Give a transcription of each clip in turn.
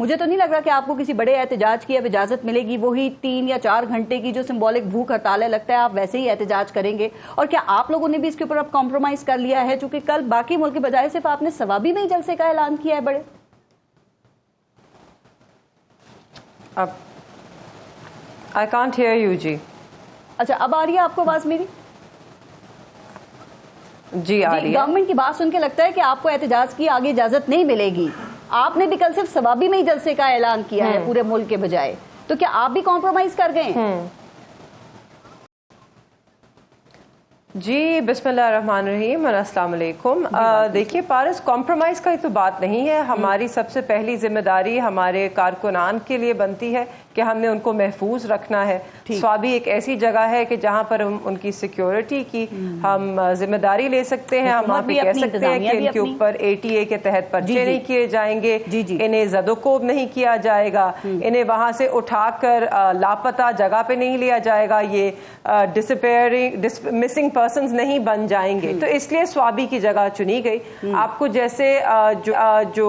مجھے تو نہیں لگ رہا کہ آپ کو کسی بڑے احتجاج کی اب اجازت ملے گی. وہی 3 یا 4 گھنٹے کی جو سمبولک بھوک ہڑتال ہے, لگتا ہے آپ ویسے ہی احتجاج کریں گے. اور کیا آپ لوگوں نے بھی اس کے اوپر اب کمپرومائز کر لیا ہے, چونکہ کل باقی ملک کے بجائے صرف آپ نے ثوابی میں ہی جلسے کا اعلان کیا ہے بڑے؟ I can't hear you جی. اچھا, اب آ رہی ہے آپ کو آواز میری؟ جی آ رہی ہے. گورنمنٹ کی بات سن کے لگتا ہے کہ آپ کو احتجاج کی آگے اجازت نہیں ملے گی. آپ نے بھی کل صرف ثوابی میں ہی جلسے کا اعلان کیا ہے پورے ملک کے بجائے, تو کیا آپ بھی کمپرومائز کر گئے ہیں؟ جی بسم اللہ الرحمن الرحیم, السلام علیکم. دیکھیے پارس, کمپرومائز کا تو بات نہیں ہے. ہماری سب سے پہلی ذمہ داری ہمارے کارکنان کے لیے بنتی ہے کہ ہم نے ان کو محفوظ رکھنا ہے. سوابی ایک ایسی جگہ ہے کہ جہاں پر ہم ان کی سیکیورٹی کی ہم ذمہ داری لے سکتے ہیں. ہم وہاں پہ کہہ سکتے ہیں کہ ان کے اوپر ATA کے تحت پرچے نہیں کیے جائیں گے, انہیں زد و کوب نہیں کیا جائے گا, انہیں وہاں سے اٹھا کر لاپتہ جگہ پہ نہیں لیا جائے گا, یہ مسنگ پرسنز نہیں بن جائیں گے. تو اس لیے سوابی کی جگہ چنی گئی. آپ کو جیسے جو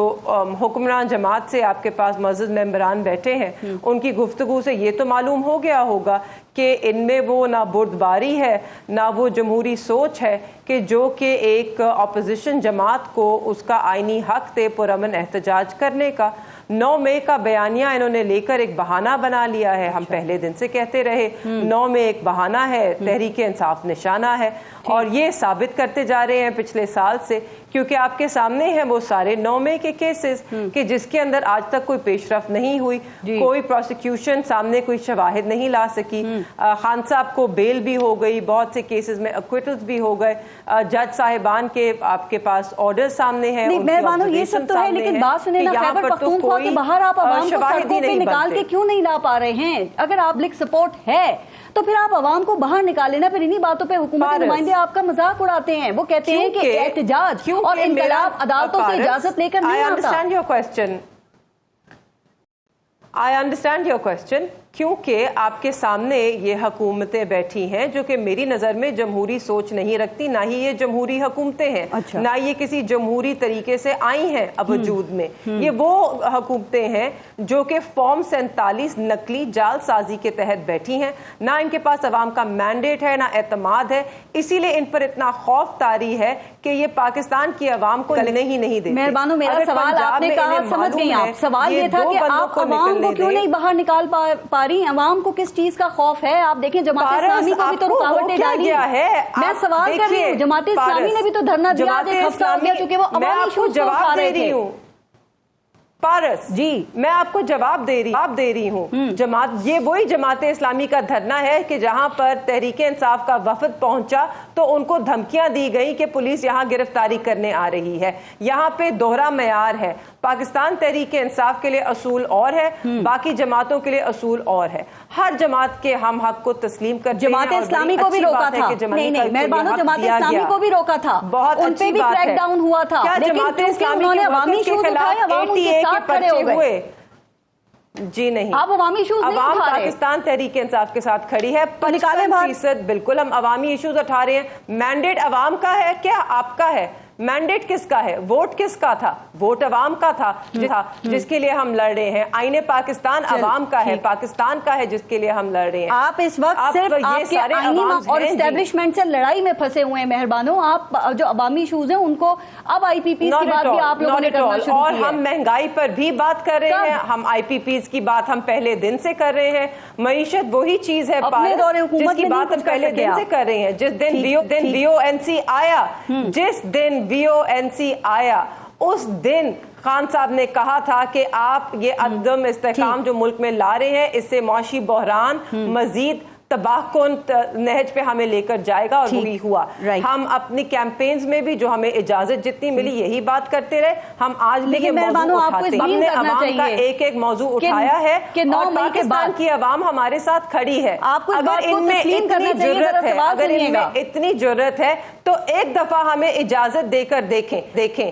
حکمران جماعت سے آپ کے پاس معزز ممبران بیٹھے ہیں, ان کی گفتگو سے یہ تو معلوم ہو گیا ہوگا کہ ان میں وہ نہ بردباری ہے نہ وہ جمہوری سوچ ہے کہ جو کہ ایک اپوزیشن جماعت کو اس کا آئینی حق دے پرامن احتجاج کرنے کا. 9 مئی کا بیانیہ انہوں نے لے کر ایک بہانہ بنا لیا ہے. ہم پہلے دن سے کہتے رہے 9 مئی ایک بہانہ ہے, تحریک انصاف نشانہ ہے, اور یہ ثابت کرتے جا رہے ہیں پچھلے سال سے, کیونکہ آپ کے سامنے ہیں وہ سارے 9 مئی کے کیسز کہ جس کے اندر آج تک کوئی پیش رفت نہیں ہوئی, کوئی پروسیکیوشن سامنے کوئی شواہد نہیں لا سکی. خان صاحب کو بیل بھی ہو گئی, بہت سے کیسز میں اکویٹلز بھی ہو گئے, جج صاحبان کے آپ کے پاس آرڈر سامنے ہیں. مہربانو یہ سب تو ہے, لیکن بات سنیں نا, خیبر پختونخوا کے باہر آپ عوام کو سڑکوں پہ نکال کے کیوں نہیں لا پا رہے ہیں؟ اگر آپ لک سپورٹ ہے تو پھر آپ عوام کو باہر نکالیں نا. پھر انہی باتوں پہ حکومت کے نمائندے آپ کا مذاق اڑاتے ہیں. وہ کہتے ہیں کہ احتجاج اور انقلاب عدالتوں سے اجازت لے کر نہیں آتا. I understand your question. کیونکہ آپ کے سامنے یہ حکومتیں بیٹھی ہیں جو کہ میری نظر میں جمہوری سوچ نہیں رکھتی, نہ ہی یہ جمہوری حکومتیں ہیں, نہ یہ کسی جمہوری طریقے سے آئی ہیں اب وجود میں. یہ وہ حکومتیں ہیں جو کہ فارم 47 نقلی جال سازی کے تحت بیٹھی ہیں. نہ ان کے پاس عوام کا مینڈیٹ ہے, نہ اعتماد ہے, اسی لیے ان پر اتنا خوف طاری ہے کہ یہ پاکستان کی عوام کو کرنے ہی نہیں دیتے. مہربانو, میرا سوال آپ نے کہا, سمجھ گئی آپ. سوال یہ تھا کہ آپ عوام کو کیوں نہیں باہر نکال پا رہی ہیں؟ عوام کو کس چیز کا خوف ہے؟ آپ دیکھیں جماعت اسلامی کو بھی تو رکاوٹیں ڈالی ہے. میں سوال کر رہی ہوں, جماعت اسلامی نے بھی تو دھرنا دیا, ایک ہفتہ ہو گیا چونکہ وہ عوامی ایشوز کو اٹھا رہے تھے. پارس جی, میں آپ کو جواب دے رہی ہوں. جماعت, یہ وہی جماعت اسلامی کا دھرنا ہے کہ جہاں پر تحریک انصاف کا وفد پہنچا تو ان کو دھمکیاں دی گئی کہ پولیس یہاں گرفتاری کرنے آ رہی ہے. یہاں پہ دوہرا معیار ہے. پاکستان تحریک انصاف کے لیے اصول اور ہے, باقی جماعتوں کے لیے اصول اور ہے. ہر جماعت کے ہم حق کو تسلیم کرتے ہیں. جماعت اسلامی کو بھی روکا تھا. نہیں مہربانو, جماعت اسلامی کو بھی روکا تھا, ان پہ بھی کریک ڈاؤن ہوا تھا, لیکن کیونکہ انہوں نے عوامی ایشوز اٹھائے, عوام ان کے ساتھ کھڑے ہو گئے. جی نہیں, آپ عوامی ایشوز نہیں عوام اٹھا رہے. پاکستان تحریک انصاف کے ساتھ کھڑی ہے 55%. بالکل ہم عوامی ایشوز اٹھا رہے ہیں. مینڈیٹ عوام کا ہے کیا آپ کا ہے؟ مینڈیٹ کس کا ہے؟ ووٹ کس کا تھا؟ ووٹ عوام کا تھا جس کے لیے ہم لڑ رہے ہیں. آئین پاکستان عوام کا ہے, پاکستان کا ہے جس کے لیے ہم لڑ رہے ہیں. آپ اس وقت صرف آپ کے آئینی اور اسٹیبلشمنٹ سے لڑائی میں پھنسے ہوئے ہیں. مہربانو, آپ جو عوامی ایشوز ہیں ان کو اب IPPs کی بات بھی آپ لوگوں نے کرنا شروع کی ہے. اور ہم مہنگائی پر بھی بات کر رہے ہیں. ہم IPPs کی بات ہم پہلے دن سے کر رہے ہیں. معیشت وہی چیز ہے جس کی بات ہم پہلے دن سے کر رہے ہیں. جس دن VONC آیا, جس دن VONC آیا اس دن خان صاحب نے کہا تھا کہ آپ یہ عدم استحکام جو ملک میں لا رہے ہیں اس سے معاشی بحران مزید تباہ کن نہج پہ ہمیں لے کر جائے گا, اور وہی ہوا. ہم اپنی کیمپینز میں بھی جو ہمیں اجازت جتنی ملی یہی بات کرتے رہے. ہم آج بھی یہ موضوع اٹھاتے ہیں. ہم نے عوام کا ایک موضوع اٹھایا ہے اور پاکستان کی عوام ہمارے ساتھ کھڑی ہے. اگر ان میں اتنی جرت ہے تو ایک دفعہ ہمیں اجازت دے کر دیکھیں.